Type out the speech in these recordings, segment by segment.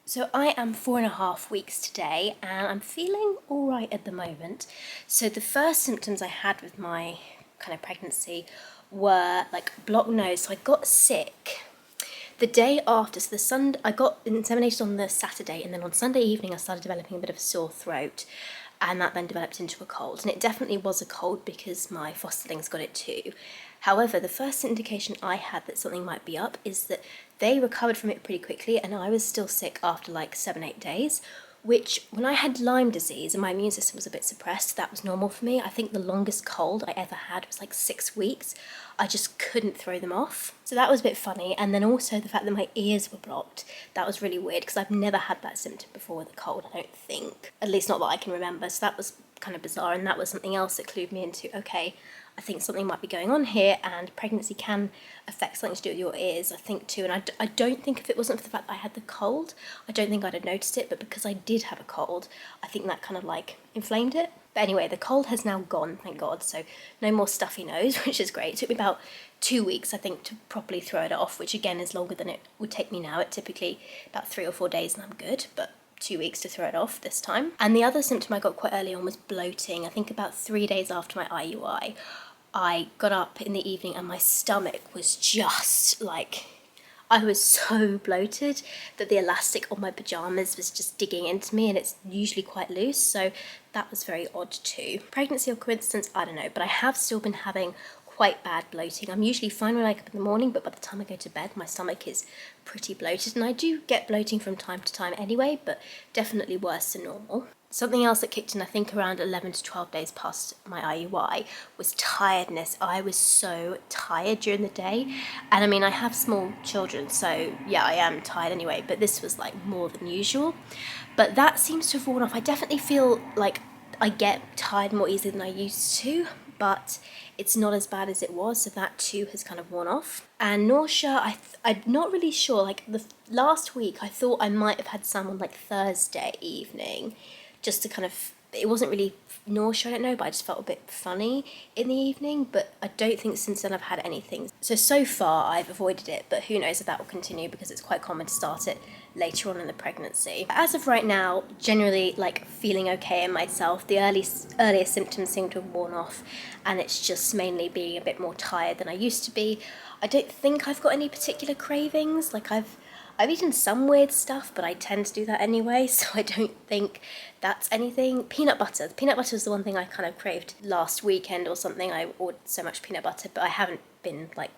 So I am 4.5 weeks today and I'm feeling all right at the moment. So the first symptoms I had with my kind of pregnancy were like blocked nose. So I got sick the day after. So the Sunday, I got inseminated on the Saturday, and then on Sunday evening I started developing a bit of a sore throat, and that then developed into a cold. And it definitely was a cold because my fosterlings got it too. However, the first indication I had that something might be up is that they recovered from it pretty quickly, and I was still sick after like 7, 8 days, which when I had Lyme disease and my immune system was a bit suppressed, that was normal for me. I think the longest cold I ever had was like 6 weeks. I just couldn't throw them off. So that was a bit funny. And then also the fact that my ears were blocked, that was really weird because I've never had that symptom before with a cold, I don't think. At least not that I can remember. So that was kind of bizarre, and that was something else that clued me into, okay, I think something might be going on here, and pregnancy can affect something to do with your ears, I think too. And I don't think if it wasn't for the fact that I had the cold, I don't think I'd have noticed it, but because I did have a cold, I think that kind of like inflamed it. But anyway, the cold has now gone, thank God, so no more stuffy nose, which is great. It took me about 2 weeks, I think, to properly throw it off, which again is longer than it would take me now. It typically about 3 or 4 days and I'm good, but 2 weeks to throw it off this time. And the other symptom I got quite early on was bloating. I think about 3 days after my IUI, I got up in the evening and my stomach was just like, I was so bloated that the elastic on my pajamas was just digging into me, and it's usually quite loose, so that was very odd too. Pregnancy or coincidence, I don't know, but I have still been having quite bad bloating. I'm usually fine when I wake up in the morning, but by the time I go to bed, my stomach is pretty bloated, and I do get bloating from time to time anyway, but definitely worse than normal. Something else that kicked in, I think around 11 to 12 days past my IUI, was tiredness. I was so tired during the day. And I mean, I have small children, so yeah, I am tired anyway, but this was like more than usual. But that seems to have worn off. I definitely feel like I get tired more easily than I used to, but it's not as bad as it was, so that too has kind of worn off. And nausea, I'm not really sure. Like the last week, I thought I might have had some on like Thursday evening, just to kind of, it wasn't really nausea, I don't know, but I just felt a bit funny in the evening, but I don't think since then I've had anything. So far I've avoided it, but who knows if that will continue, because it's quite common to start it later on in the pregnancy. As of right now, generally like feeling okay in myself. The earlier symptoms seem to have worn off, and it's just mainly being a bit more tired than I used to be. I don't think I've got any particular cravings. Like I've eaten some weird stuff, but I tend to do that anyway, so I don't think that's anything. Peanut butter. Peanut butter was the one thing I kind of craved last weekend or something. I ordered so much peanut butter, but I haven't been like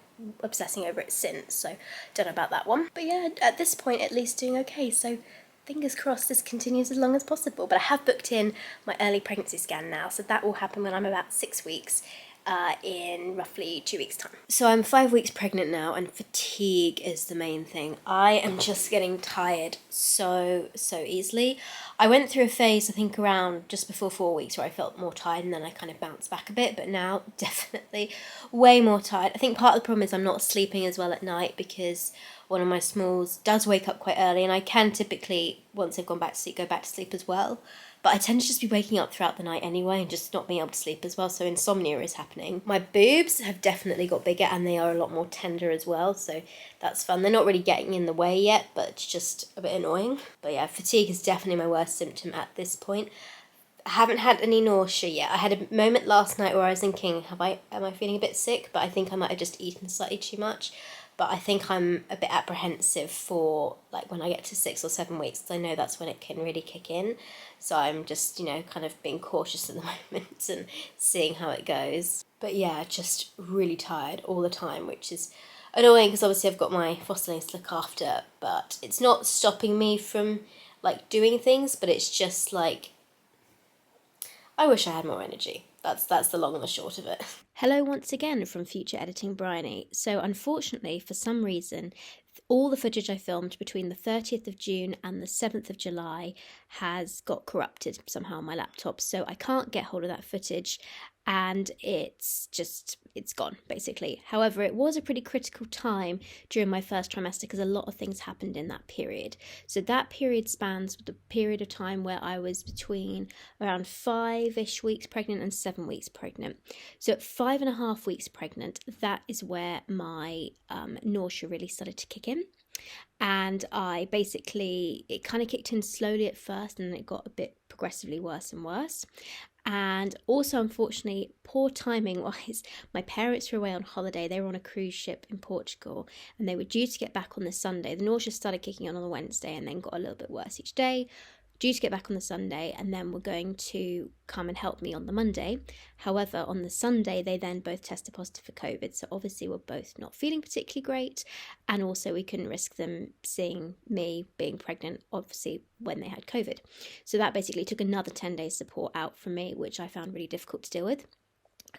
obsessing over it since, so don't know about that one. But yeah, at this point at least doing okay, so fingers crossed this continues as long as possible. But I have booked in my early pregnancy scan now, so that will happen when I'm about 6 weeks, in roughly 2 weeks' time. So I'm 5 weeks pregnant now, and fatigue is the main thing. I am just getting tired so easily. I went through a phase, I think around just before 4 weeks, where I felt more tired, and then I kind of bounced back a bit, but now definitely way more tired. I think part of the problem is I'm not sleeping as well at night, because one of my smalls does wake up quite early, and I can typically, once they've gone back to sleep, go back to sleep as well. But I tend to just be waking up throughout the night anyway and just not being able to sleep as well, so insomnia is happening. My boobs have definitely got bigger, and they are a lot more tender as well, so that's fun. They're not really getting in the way yet, but it's just a bit annoying. But yeah, fatigue is definitely my worst symptom at this point. I haven't had any nausea yet. I had a moment last night where I was thinking, am I feeling a bit sick? But I think I might have just eaten slightly too much. But I think I'm a bit apprehensive for like when I get to 6 or 7 weeks, because I know that's when it can really kick in. So I'm just, kind of being cautious at the moment and seeing how it goes. But yeah, just really tired all the time, which is annoying because obviously I've got my fosterlings to look after, but it's not stopping me from like doing things, but it's just like, I wish I had more energy. That's the long and the short of it. Hello once again from future editing Bryony. So unfortunately, for some reason, all the footage I filmed between the 30th of June and the 7th of July has got corrupted somehow on my laptop, so I can't get hold of that footage, and it's gone, basically. However, it was a pretty critical time during my first trimester because a lot of things happened in that period. So that period spans the period of time where I was between around 5-ish weeks pregnant and 7 weeks pregnant. So at 5.5 weeks pregnant, that is where my nausea really started to kick in. And it kind of kicked in slowly at first, and then it got a bit progressively worse and worse. And also, unfortunately, poor timing wise, my parents were away on holiday. They were on a cruise ship in Portugal, and they were due to get back on the Sunday. The nausea started kicking on the Wednesday and then got a little bit worse each day. Due to get back on the Sunday, and then were going to come and help me on the Monday. However, on the Sunday, they then both tested positive for COVID. So obviously, we're both not feeling particularly great. And also, we couldn't risk them seeing me being pregnant, obviously, when they had COVID. So that basically took another 10 days support out from me, which I found really difficult to deal with.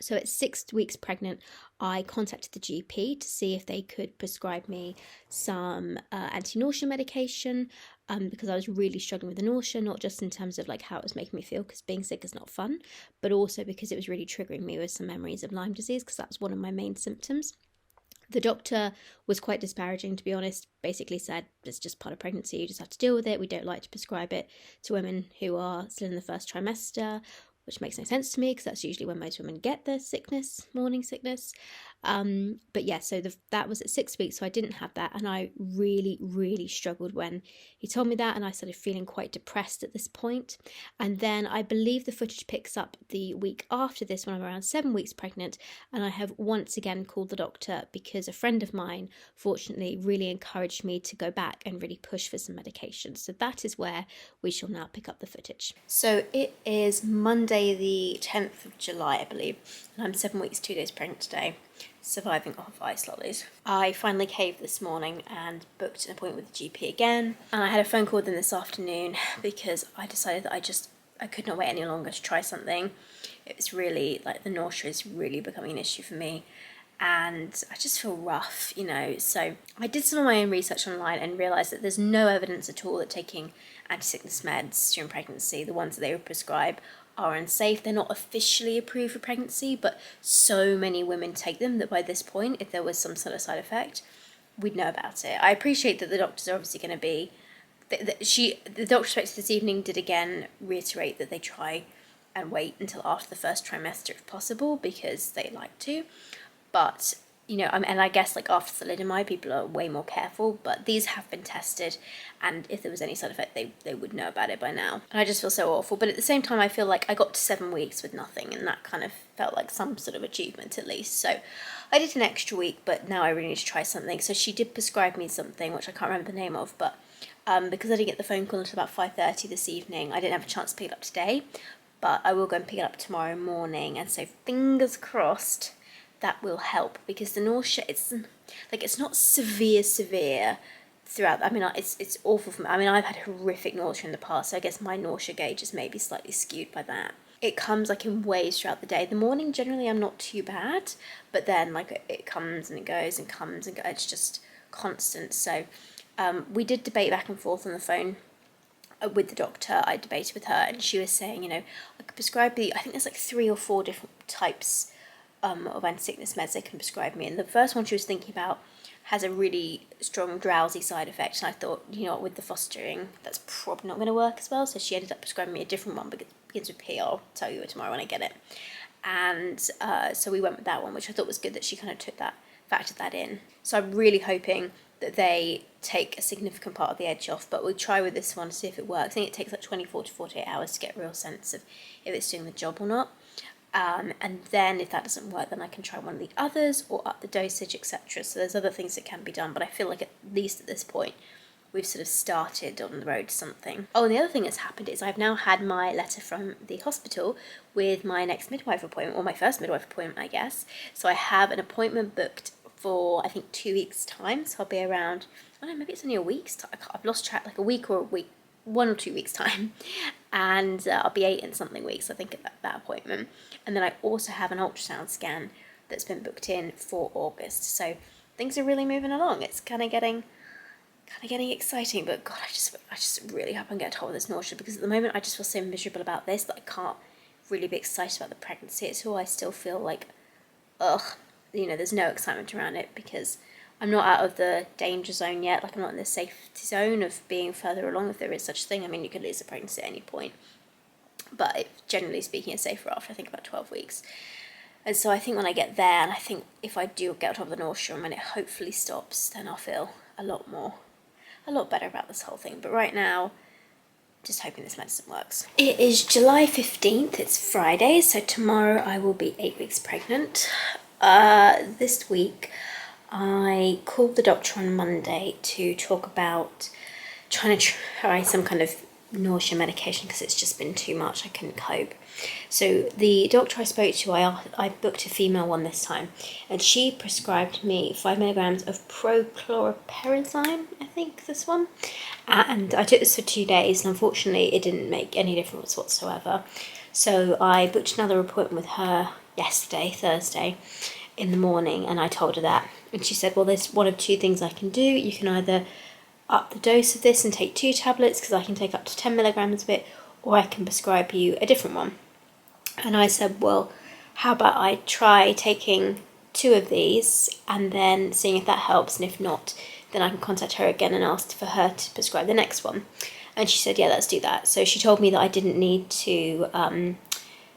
So at 6 weeks pregnant, I contacted the GP to see if they could prescribe me some anti-nausea medication, because I was really struggling with the nausea, not just in terms of like how it was making me feel, because being sick is not fun, but also because it was really triggering me with some memories of Lyme disease, because that was one of my main symptoms. The doctor was quite disparaging, to be honest, basically said, it's just part of pregnancy, you just have to deal with it. We don't like to prescribe it to women who are still in the first trimester, which makes no sense to me because that's usually when most women get the sickness, morning sickness. But yeah, so that was at 6 weeks, so I didn't have that, and I really, really struggled when he told me that, and I started feeling quite depressed at this point. And then I believe the footage picks up the week after this when I'm around 7 weeks pregnant, and I have once again called the doctor because a friend of mine, fortunately, really encouraged me to go back and really push for some medication. So that is where we shall now pick up the footage. So it is Monday the 10th of July, I believe, and I'm 7 weeks, 2 days pregnant today, surviving off ice lollies. I finally caved this morning and booked an appointment with the GP again, and I had a phone call with them this afternoon because I decided that I could not wait any longer to try something. It was really, like, the nausea is really becoming an issue for me, and I just feel rough, so I did some of my own research online and realised that there's no evidence at all that taking anti-sickness meds during pregnancy, the ones that they would prescribe, are unsafe. They're not officially approved for pregnancy, but so many women take them that by this point, if there was some sort of side effect, we'd know about it. I appreciate that the doctors are obviously going to be... The doctor spoke this evening did again reiterate that they try and wait until after the first trimester if possible, because they like to. But, and I guess like after thalidomide, people are way more careful, but these have been tested, and if there was any side effect, they would know about it by now. And I just feel so awful, but at the same time, I feel like I got to 7 weeks with nothing, and that kind of felt like some sort of achievement at least. So I did an extra week, but now I really need to try something. So she did prescribe me something, which I can't remember the name of, but because I didn't get the phone call until about 5:30 this evening, I didn't have a chance to pick it up today, but I will go and pick it up tomorrow morning, and so fingers crossed that will help, because the nausea, it's not severe throughout. I mean, it's awful for me. I mean, I've had horrific nausea in the past, so I guess my nausea gauge is maybe slightly skewed by that. It comes like in waves throughout the day. The morning, generally, I'm not too bad, but then like it comes and it goes and comes and goes. It's just constant. So we did debate back and forth on the phone with the doctor. I debated with her, and she was saying, I could prescribe I think there's like 3 or 4 different types of anti-sickness meds they can prescribe me, and the first one she was thinking about has a really strong drowsy side effect, and I thought, with the fostering, that's probably not going to work as well, so she ended up prescribing me a different one, but it begins with P. I'll tell you tomorrow when I get it. And so we went with that one, which I thought was good that she kind of factored that in. So I'm really hoping that they take a significant part of the edge off, but we'll try with this one to see if it works. I think it takes like 24 to 48 hours to get a real sense of if it's doing the job or not. And then if that doesn't work, then I can try one of the others or up the dosage, etc. So there's other things that can be done, but I feel like at least at this point, we've sort of started on the road to something. Oh, and the other thing that's happened is I've now had my letter from the hospital with my next midwife appointment, or my first midwife appointment, I guess. So I have an appointment booked for, I think, 2 weeks' time. So I'll be around, I don't know, maybe it's only a week's time. I've lost track, like a week or 1 or 2 weeks' time. And I'll be 8 and something weeks, I think, at that appointment. And then I also have an ultrasound scan that's been booked in for August. So things are really moving along. It's kind of getting exciting, but God, I just really hope I can get hold of this nausea, because at the moment I just feel so miserable about this that I can't really be excited about the pregnancy at all. I still feel like, there's no excitement around it, because I'm not out of the danger zone yet. Like, I'm not in the safety zone of being further along, if there is such a thing. I mean, you could lose a pregnancy at any point, but generally speaking, it's safer after, I think, about 12 weeks. And so I think when I get there, and I think if I do get on top of the nausea and when it hopefully stops, then I'll feel a lot more a lot better about this whole thing. But right now, just hoping this medicine works. It is July 15th, it's Friday, so tomorrow I will be 8 weeks pregnant. This week I called the doctor on Monday to talk about trying to try some kind of nausea medication because it's just been too much, I couldn't cope. So the doctor I spoke to, I booked a female one this time, and she prescribed me 5 milligrams of prochlorperazine, I think this one, and I took this for 2 days, and unfortunately it didn't make any difference whatsoever. So I booked another appointment with her yesterday, Thursday, in the morning, and I told her that, and she said, well, there's one of two things I can do. You can either up the dose of this and take 2 tablets, because I can take up to 10 milligrams of it, or I can prescribe you a different one. And I said, well, how about I try taking 2 of these and then seeing if that helps, and if not, then I can contact her again and ask for her to prescribe the next one. And she said, yeah, let's do that. So she told me that I didn't need to,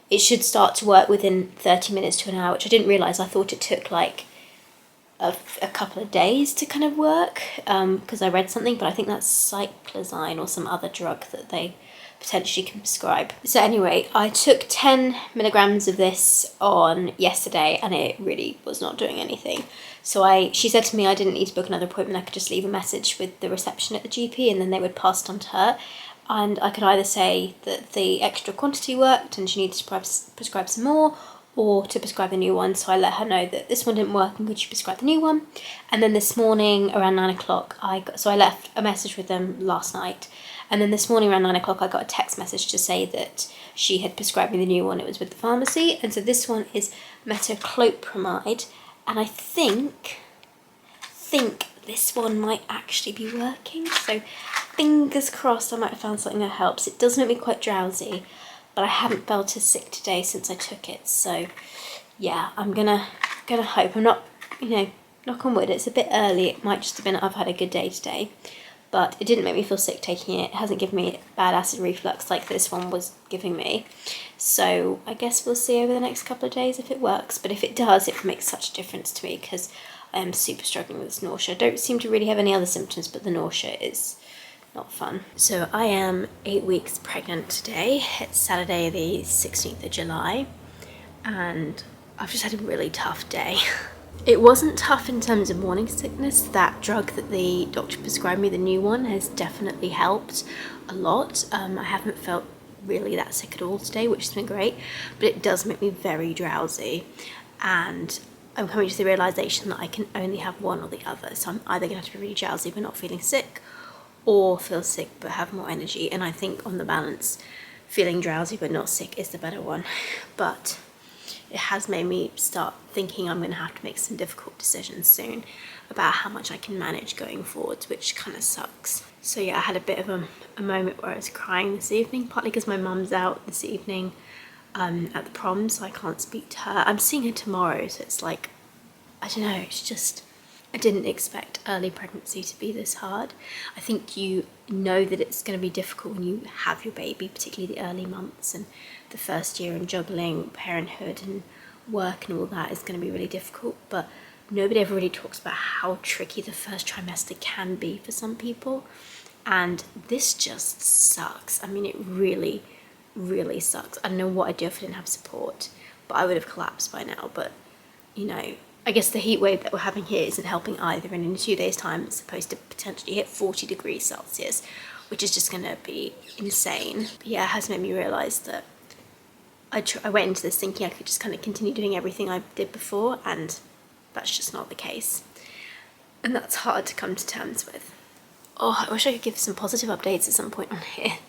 it should start to work within 30 minutes to an hour, which I didn't realise. I thought it took like a couple of days to kind of work, because I read something, but I think that's cyclizine or some other drug that they potentially can prescribe. So anyway, I took 10 milligrams of this on yesterday, and it really was not doing anything. So she said to me I didn't need to book another appointment, I could just leave a message with the reception at the GP, and then they would pass it on to her. And I could either say that the extra quantity worked and she needed to prescribe some more, or to prescribe a new one. So I let her know that this one didn't work and could you prescribe the new one. And then this morning around 9 o'clock, I left a message with them last night. And then this morning around 9 o'clock, I got a text message to say that she had prescribed me the new one. It was with the pharmacy. And so this one is metoclopramide. And I think this one might actually be working. So fingers crossed I might have found something that helps. It does make me quite drowsy, but I haven't felt as sick today since I took it. So yeah, I'm gonna hope. I'm not, knock on wood, it's a bit early. It might just have been I've had a good day today. But it didn't make me feel sick taking it. It hasn't given me bad acid reflux like this one was giving me. So I guess we'll see over the next couple of days if it works. But if it does, it makes such a difference to me because I am super struggling with this nausea. I don't seem to really have any other symptoms, but the nausea is not fun. So I am 8 weeks pregnant today. It's Saturday the 16th of July, and I've just had a really tough day. It wasn't tough in terms of morning sickness. That drug that the doctor prescribed me, the new one, has definitely helped a lot. I haven't felt really that sick at all today, which has been great, but it does make me very drowsy, and I'm coming to the realisation that I can only have one or the other. So I'm either going to have to be really drowsy but not feeling sick, or feel sick but have more energy. And I think on the balance, feeling drowsy but not sick is the better one. But it has made me start thinking I'm going to have to make some difficult decisions soon about how much I can manage going forwards, which kind of sucks. So yeah, I had a bit of a moment where I was crying this evening, partly because my mum's out this evening at the prom, so I can't speak to her. I'm seeing her tomorrow, so it's like, I don't know, it's just, I didn't expect early pregnancy to be this hard. I think you know that it's going to be difficult when you have your baby, particularly the early months and the first year, and juggling parenthood and work and all that is going to be really difficult. But nobody ever really talks about how tricky the first trimester can be for some people. And this just sucks. I mean, it really, really sucks. I don't know what I'd do if I didn't have support, but I would have collapsed by now. But, I guess the heat wave that we're having here isn't helping either, and in 2 days' time it's supposed to potentially hit 40 degrees Celsius, which is just going to be insane. But yeah, it has made me realise that I went into this thinking I could just kind of continue doing everything I did before, and that's just not the case. And that's hard to come to terms with. Oh, I wish I could give some positive updates at some point on here.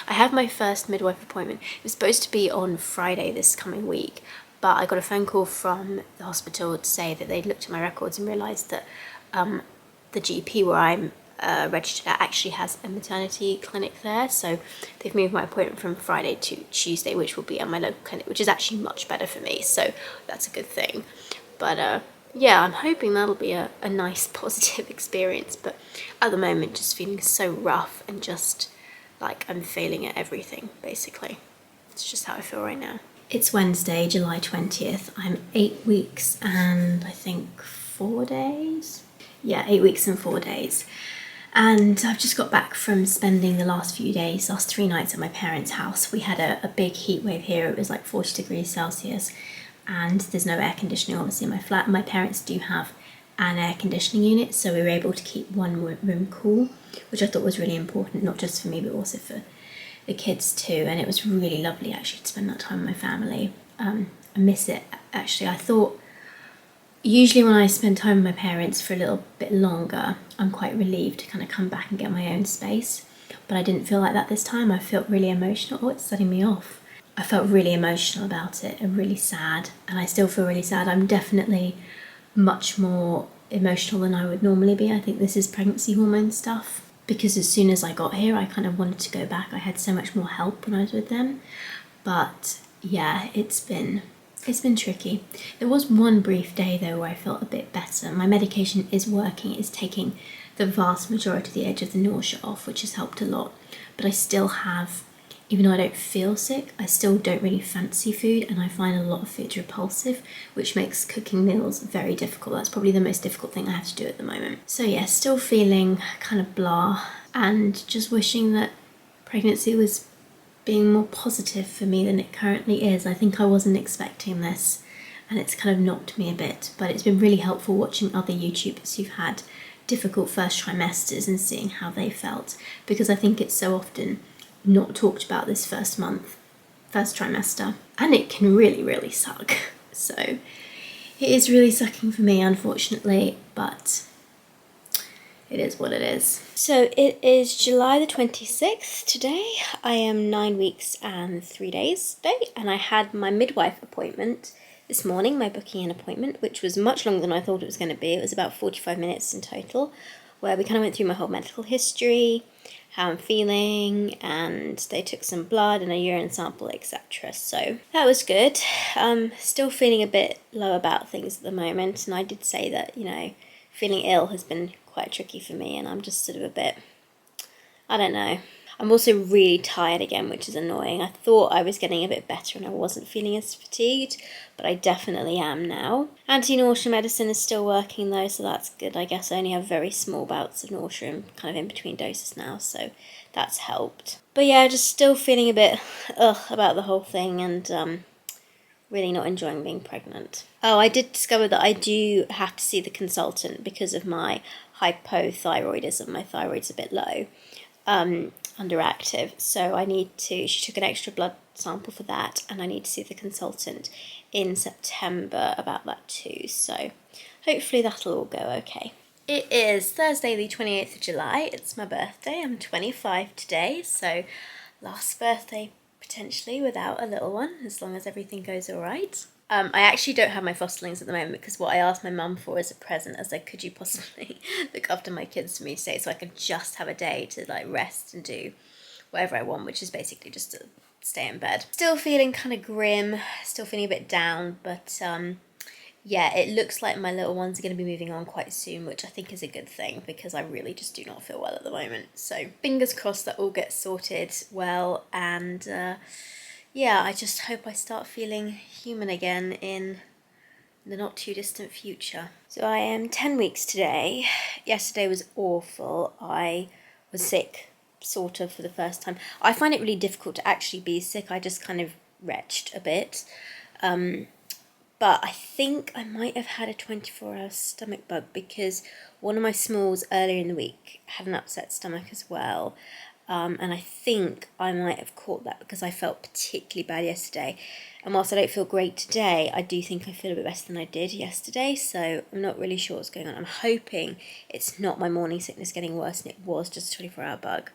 I have my first midwife appointment. It was supposed to be on Friday this coming week, but I got a phone call from the hospital to say that they'd looked at my records and realised that the GP where I'm registered at actually has a maternity clinic there. So they've moved my appointment from Friday to Tuesday, which will be at my local clinic, which is actually much better for me. So that's a good thing. But yeah, I'm hoping that'll be a nice positive experience. But at the moment, just feeling so rough and just like I'm failing at everything, basically. It's just how I feel right now. It's Wednesday, July 20th. I'm 8 weeks and I think 4 days. Yeah, 8 weeks and 4 days. And I've just got back from spending the last 3 nights at my parents' house. We had a big heat wave here. It was like 40 degrees Celsius, and there's no air conditioning obviously in my flat. My parents do have an air conditioning unit, so we were able to keep one room cool, which I thought was really important, not just for me but also for the kids too. And it was really lovely actually to spend that time with my family. I miss it actually. I thought usually when I spend time with my parents for a little bit longer, I'm quite relieved to kind of come back and get my own space. But I didn't feel like that this time. I felt really emotional. Oh, it's setting me off. I felt really emotional about it and really sad. And I still feel really sad. I'm definitely much more emotional than I would normally be. I think this is pregnancy hormone stuff. Because as soon as I got here, I kind of wanted to go back. I had so much more help when I was with them. But yeah, it's been tricky. There was one brief day though where I felt a bit better. My medication is working. It's taking the vast majority of the edge of the nausea off, which has helped a lot. But I still have, even though I don't feel sick, I still don't really fancy food, and I find a lot of food repulsive, which makes cooking meals very difficult. That's probably the most difficult thing I have to do at the moment. So yeah, still feeling kind of blah, and just wishing that pregnancy was being more positive for me than it currently is. I think I wasn't expecting this, and it's kind of knocked me a bit, but it's been really helpful watching other YouTubers who've had difficult first trimesters and seeing how they felt, because I think it's so often not talked about this first trimester, and it can really suck. So it is really sucking for me, unfortunately, but it is what it is. So it is July the 26th today. I am 9 weeks and 3 days today, and I had my midwife appointment this morning, my booking in appointment, which was much longer than I thought it was going to be. It was about 45 minutes in total, where we kind of went through my whole medical history, how I'm feeling, and they took some blood and a urine sample, etc. So that was good. Still feeling a bit low about things at the moment, and I did say that, you know, feeling ill has been quite tricky for me, and I'm just sort of a bit, I don't know. I'm also really tired again, which is annoying. I thought I was getting a bit better and I wasn't feeling as fatigued, but I definitely am now. Anti-nausea medicine is still working though, so that's good. I guess I only have very small bouts of nausea kind of in between doses now, so that's helped. But yeah, just still feeling a bit about the whole thing, and really not enjoying being pregnant. Oh, I did discover that I do have to see the consultant because of my hypothyroidism. My thyroid's a bit low, underactive, so she took an extra blood sample for that, and I need to see the consultant in September about that too, so hopefully that'll all go okay. It is Thursday the 28th of July, it's my birthday, I'm 25 today, so last birthday potentially without a little one, as long as everything goes alright. I actually don't have my fosterlings at the moment because what I asked my mum for as a present, as like, could you possibly look after my kids for me today so I could just have a day to like rest and do whatever I want, which is basically just to stay in bed. Still feeling kind of grim, still feeling a bit down, but yeah, it looks like my little ones are going to be moving on quite soon, which I think is a good thing because I really just do not feel well at the moment. So fingers crossed that all gets sorted well, and yeah, I just hope I start feeling human again in the not too distant future. So I am 10 weeks today. Yesterday was awful. I was sick, sort of, for the first time. I find it really difficult to actually be sick. I just kind of retched a bit. But I think I might have had a 24-hour stomach bug because one of my smalls earlier in the week had an upset stomach as well. And I think I might have caught that because I felt particularly bad yesterday. And whilst I don't feel great today, I do think I feel a bit better than I did yesterday. So I'm not really sure what's going on. I'm hoping it's not my morning sickness getting worse and it was just a 24-hour bug.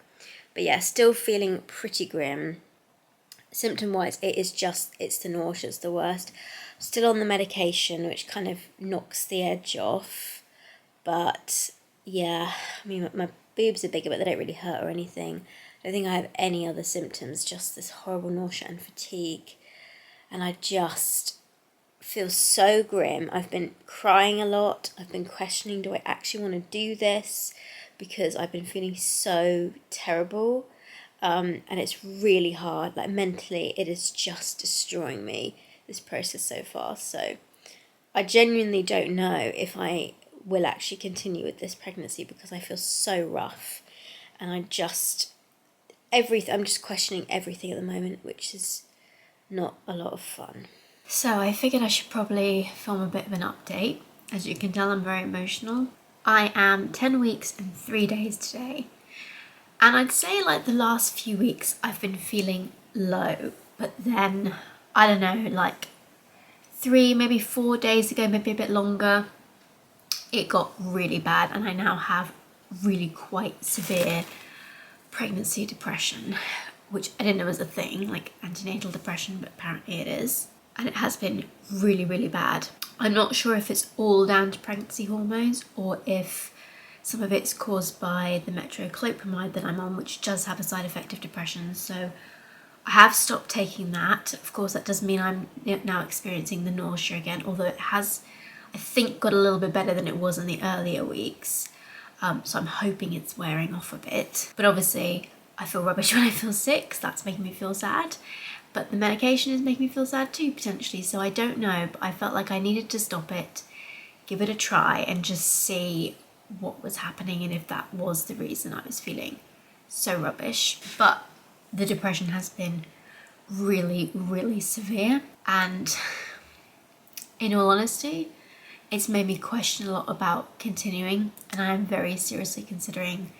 But yeah, still feeling pretty grim. Symptom-wise, it's the nausea, it's the worst. Still on the medication, which kind of knocks the edge off. But yeah, I mean, my boobs are bigger, but they don't really hurt or anything. I don't think I have any other symptoms, just this horrible nausea and fatigue. And I just feel so grim. I've been crying a lot. I've been questioning, do I actually want to do this? Because I've been feeling so terrible. And it's really hard. Like mentally, it is just destroying me, this process so far. So I genuinely don't know if I will actually continue with this pregnancy because I feel so rough, and I'm just questioning everything at the moment, which is not a lot of fun. So I figured I should probably film a bit of an update. As you can tell, I'm very emotional. I am 10 weeks and 3 days today. And I'd say like the last few weeks I've been feeling low, but then, I don't know, like 3, maybe 4 days ago, maybe a bit longer, it got really bad, and I now have really quite severe pregnancy depression, which I didn't know was a thing, like antenatal depression, but apparently it is. And it has been really, really bad. I'm not sure if it's all down to pregnancy hormones or if some of it's caused by the metoclopramide that I'm on, which does have a side effect of depression. So I have stopped taking that. Of course, that does mean I'm now experiencing the nausea again, although it has, I think, got a little bit better than it was in the earlier weeks. So I'm hoping it's wearing off a bit. But obviously, I feel rubbish when I feel sick, so that's making me feel sad. But the medication is making me feel sad too, potentially. So I don't know, but I felt like I needed to stop it, give it a try, and just see what was happening and if that was the reason I was feeling so rubbish. But the depression has been really, really severe, and in all honesty, it's made me question a lot about continuing, and I am very seriously considering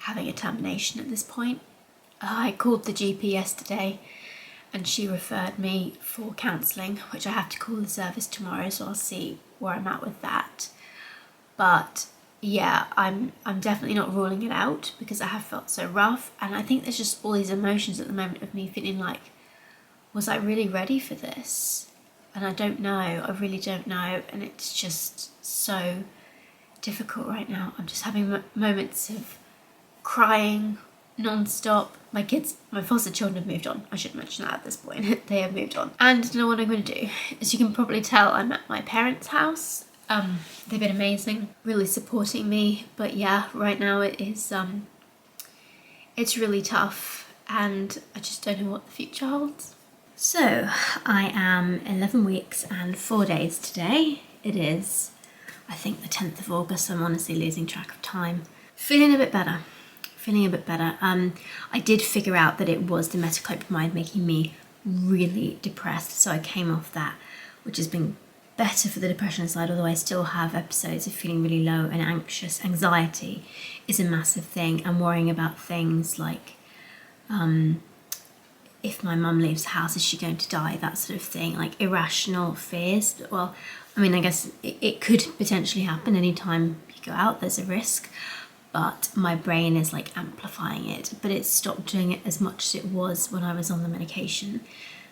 having a termination at this point. I called the GP yesterday and she referred me for counselling, which I have to call the service tomorrow, so I'll see where I'm at with that. But yeah, I'm definitely not ruling it out because I have felt so rough, and I think there's just all these emotions at the moment of me feeling like, was I really ready for this? And I don't know, I really don't know, and it's just so difficult right now. I'm just having moments of crying non-stop. My foster children have moved on. I should mention that at this point. They have moved on. And I don't know what I'm going to do. As you can probably tell, I'm at my parents' house. They've been amazing, really supporting me. But yeah, right now it is, it's really tough, and I just don't know what the future holds. So I am 11 weeks and 4 days today. It is, I think, the 10th of August. I'm honestly losing track of time. Feeling a bit better. I did figure out that it was the metoclopramide making me really depressed, so I came off that, which has been better for the depression side, although I still have episodes of feeling really low and anxious. Anxiety is a massive thing, and worrying about things like if my mum leaves the house, is she going to die, that sort of thing, like irrational fears. Well, I mean, I guess it could potentially happen anytime you go out, there's a risk. But my brain is like amplifying it, but it's stopped doing it as much as it was when I was on the medication.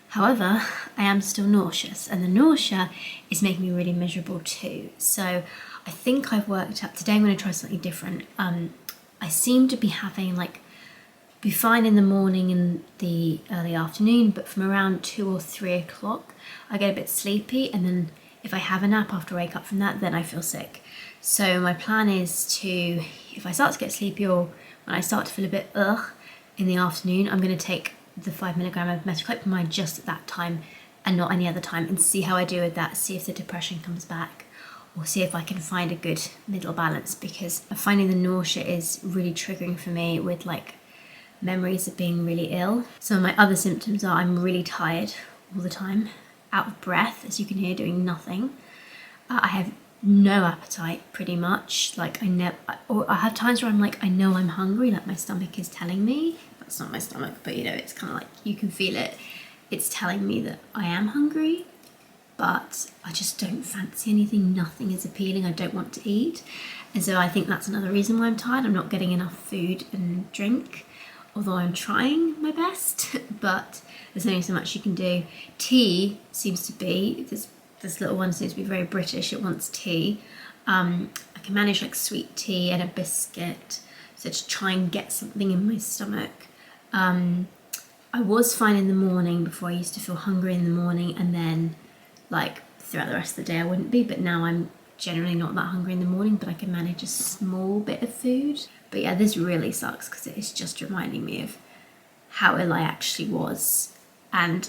However, I am still nauseous, and the nausea is making me really miserable too. So I think I've worked out, today I'm going to try something different. I seem to be having be fine in the morning and the early afternoon, but from around 2 or 3 o'clock, I get a bit sleepy, and then if I have a nap after I wake up from that, then I feel sick. So my plan is to, if I start to get sleepy or when I start to feel a bit in the afternoon, I'm going to take the 5 milligram of metoclopramide just at that time and not any other time, and see how I do with that, see if the depression comes back, or see if I can find a good middle balance, because I'm finding the nausea is really triggering for me with memories of being really ill. Some of my other symptoms are I'm really tired all the time, out of breath, as you can hear, doing nothing. I have no appetite, pretty much. I have times where I'm I know I'm hungry, my stomach is telling me. That's not my stomach, but it's kind of you can feel it. It's telling me that I am hungry, but I just don't fancy anything. Nothing is appealing. I don't want to eat. And so I think that's another reason why I'm tired. I'm not getting enough food and drink, although I'm trying my best, but there's only so much you can do. Tea seems to be, this little one seems to be very British, it wants tea. I can manage sweet tea and a biscuit, so to try and get something in my stomach. I was fine in the morning before. I used to feel hungry in the morning, and then throughout the rest of the day I wouldn't be, but now I'm generally not that hungry in the morning, but I can manage a small bit of food. But yeah, this really sucks because it is just reminding me of how ill I actually was. And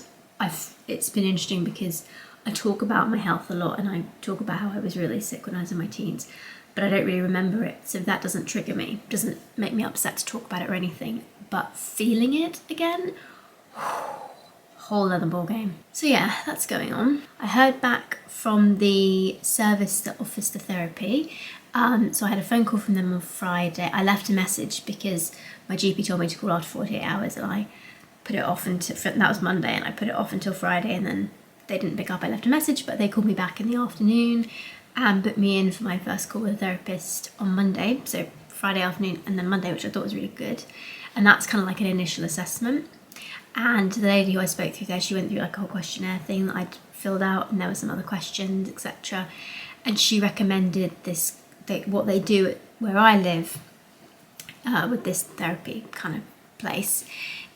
it's been interesting because I talk about my health a lot, and I talk about how I was really sick when I was in my teens, but I don't really remember it, so that doesn't trigger me, doesn't make me upset to talk about it or anything. But feeling it again, whole other ball game. So yeah, that's going on. I heard back from the service that offers the therapy. So I had a phone call from them on Friday. I left a message because my GP told me to call after 48 hours, and I put it off until, that was Monday, and I put it off until Friday, and then they didn't pick up. I left a message, but they called me back in the afternoon and put me in for my first call with a therapist on Monday, so Friday afternoon and then Monday, which I thought was really good. And that's kind of like an initial assessment. And the lady who I spoke to there, she went through like a whole questionnaire thing that I'd filled out, and there were some other questions, etc. And she recommended this, what they do where I live with this therapy kind of place,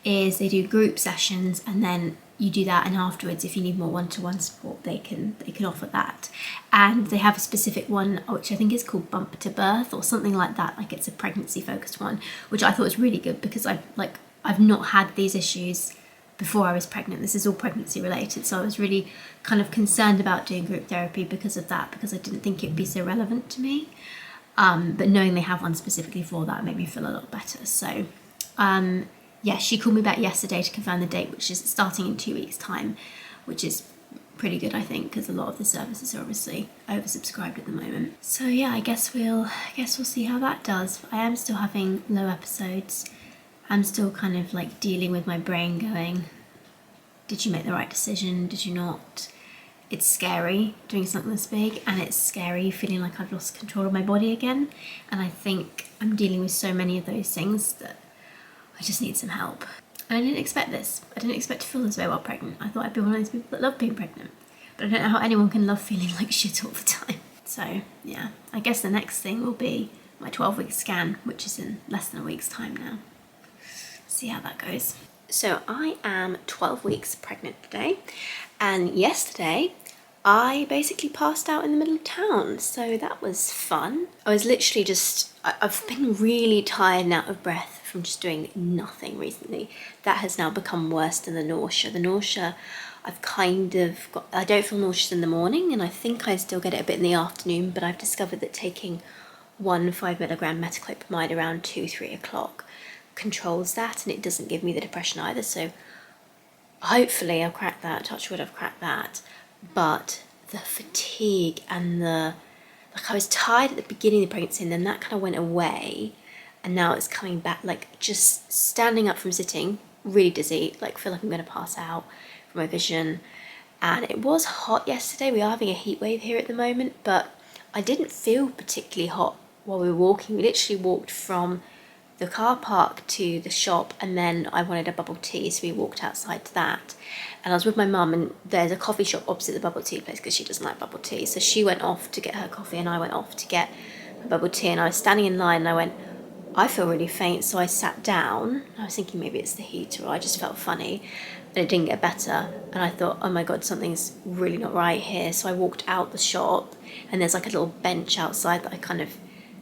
is they do group sessions, and then you do that, and afterwards if you need more one-to-one support they can offer that. And they have a specific one which I think is called Bump to Birth or something like that, like it's a pregnancy focused one, which I thought was really good because I've not had these issues before I was pregnant. This is all pregnancy related, so I was really kind of concerned about doing group therapy because of that, because I didn't think it'd be so relevant to me. But knowing they have one specifically for that made me feel a lot better. So yeah, she called me back yesterday to confirm the date, which is starting in 2 weeks' time, which is pretty good, I think, because a lot of the services are obviously oversubscribed at the moment. So yeah, I guess we'll see how that does. I am still having low episodes. I'm still kind of like dealing with my brain going, did you make the right decision? Did you not? It's scary doing something this big, and it's scary feeling like I've lost control of my body again. And I think I'm dealing with so many of those things that I just need some help. And I didn't expect this. I didn't expect to feel this way while pregnant. I thought I'd be one of those people that love being pregnant. But I don't know how anyone can love feeling like shit all the time. So yeah, I guess the next thing will be my 12-week scan, which is in less than a week's time now. See how that goes. So I am 12 weeks pregnant today, and yesterday I basically passed out in the middle of town, so that was fun. I was literally I've been really tired and out of breath from just doing nothing recently. That has now become worse than the nausea. The nausea, I've kind of got, I don't feel nauseous in the morning, and I think I still get it a bit in the afternoon, but I've discovered that taking 1 5-milligram metoclopramide around 2-3 o'clock controls that, and it doesn't give me the depression either. So hopefully I'll crack that, touch wood, I've cracked that. But the fatigue and I was tired at the beginning of the pregnancy, and then that kind of went away, and now it's coming back. Like just standing up from sitting, really dizzy, like feel like I'm going to pass out from my vision. And it was hot yesterday. We are having a heat wave here at the moment, but I didn't feel particularly hot while we were walking. We literally walked from the car park to the shop, and then I wanted a bubble tea, so we walked outside to that. And I was with my mum, and there's a coffee shop opposite the bubble tea place because she doesn't like bubble tea, so she went off to get her coffee and I went off to get a bubble tea. And I was standing in line and I went, I feel really faint, so I sat down. I was thinking maybe it's the heat, or I just felt funny, and it didn't get better. And I thought, oh my god, something's really not right here. So I walked out the shop, and there's like a little bench outside that I kind of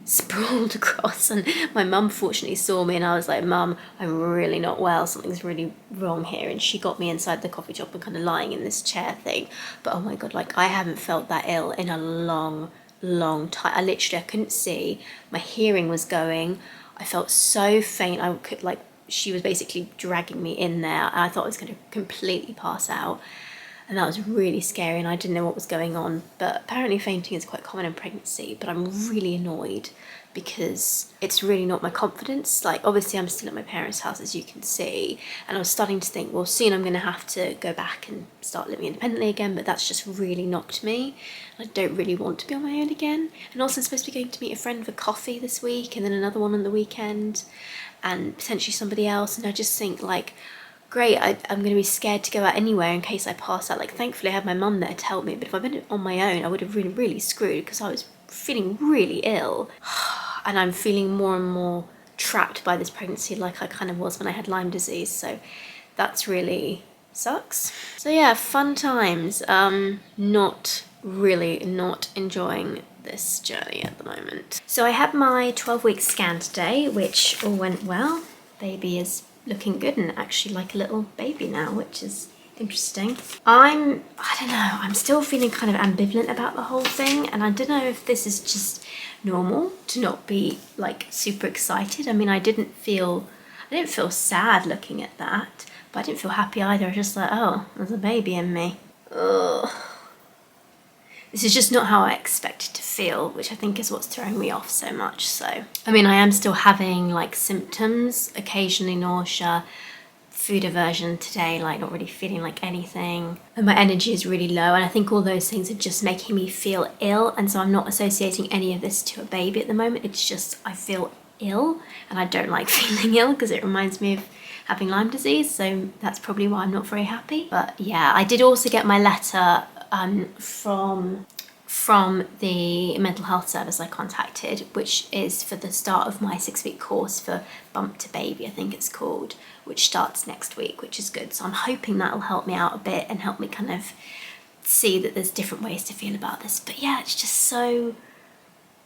sprawled across, and my mum fortunately saw me, and I was like, Mum, I'm really not well, something's really wrong here. And she got me inside the coffee shop and kind of lying in this chair thing. But oh my god, like I haven't felt that ill in a long time. I couldn't see, my hearing was going, I felt so faint, I could like, she was basically dragging me in there, and I thought I was going to completely pass out. And that was really scary, and I didn't know what was going on. But apparently fainting is quite common in pregnancy, but I'm really annoyed because it's really not my confidence. Like obviously I'm still at my parents' house, as you can see, and I was starting to think, well, soon I'm going to have to go back and start living independently again, but that's just really knocked me. I don't really want to be on my own again. And also I'm supposed to be going to meet a friend for coffee this week, and then another one on the weekend, and potentially somebody else. And I just think like, great, I'm going to be scared to go out anywhere in case I pass out. Like thankfully I had my mum there to help me, but if I'd been on my own I would have been really screwed because I was feeling really ill. And I'm feeling more and more trapped by this pregnancy, like I kind of was when I had Lyme disease, so that's really sucks. So yeah, fun times. Not enjoying this journey at the moment. So I had my 12-week scan today, which all went well. Baby is looking good and actually like a little baby now, which is Interesting. I don't know, I'm still feeling kind of ambivalent about the whole thing, and I don't know if this is just normal to not be like super excited. I mean, I didn't feel sad looking at that, but I didn't feel happy either. I was just like, oh, there's a baby in me. Ugh. This is just not how I expected to feel, which I think is what's throwing me off so much. So, I mean, I am still having like symptoms, occasionally nausea, food aversion today, like not really feeling like anything, and my energy is really low, and I think all those things are just making me feel ill. And so I'm not associating any of this to a baby at the moment. It's just I feel ill, and I don't like feeling ill because it reminds me of having Lyme disease, so that's probably why I'm not very happy. But yeah, I did also get my letter from the mental health service I contacted, which is for the start of my 6-week course for Bump to Baby, I think it's called, which starts next week, which is good. So I'm hoping that'll help me out a bit and help me kind of see that there's different ways to feel about this. But yeah, it's just so,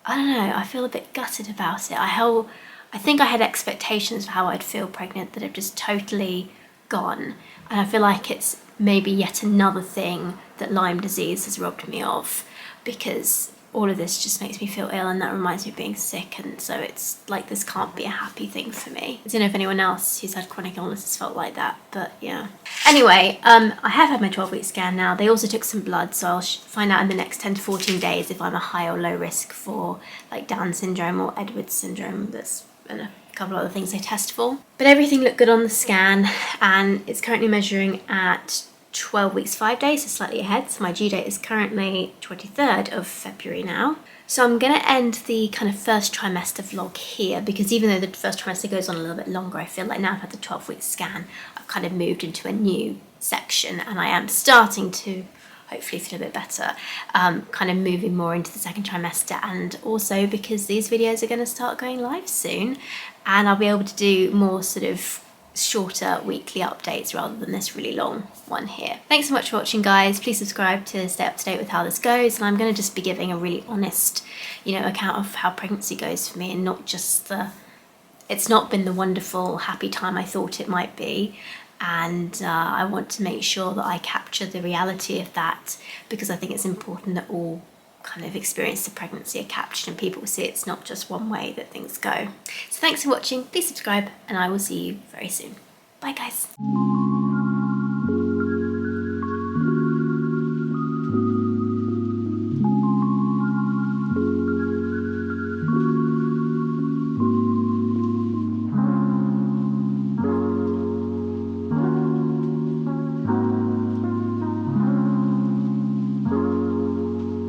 I don't know, I feel a bit gutted about it. I think I had expectations for how I'd feel pregnant that have just totally gone. And I feel like it's maybe yet another thing that Lyme disease has robbed me of, because all of this just makes me feel ill, and that reminds me of being sick, and so it's like this can't be a happy thing for me. I don't know if anyone else who's had chronic illness has felt like that, but yeah. Anyway, I have had my 12-week scan now. They also took some blood, so I'll find out in the next 10 to 14 days if I'm a high or low risk for like Down syndrome or Edwards syndrome. That's and a couple of other things they test for. But everything looked good on the scan, and it's currently measuring at 12 weeks 5 days, so slightly ahead. So my due date is currently 23rd of February now. So I'm going to end the kind of first trimester vlog here, because even though the first trimester goes on a little bit longer, I feel like now I've had the 12-week scan, I've kind of moved into a new section, and I am starting to hopefully feel a bit better, kind of moving more into the second trimester, and also because these videos are going to start going live soon, and I'll be able to do more sort of shorter weekly updates rather than this really long one here. Thanks so much for watching, guys. Please subscribe to stay up to date with how this goes, and I'm going to just be giving a really honest, account of how pregnancy goes for me, and not just it's not been the wonderful happy time I thought it might be, and I want to make sure that I capture the reality of that, because I think it's important that all kind of experience of pregnancy are captured and people see it's not just one way that things go. So thanks for watching, please subscribe, and I will see you very soon. Bye guys.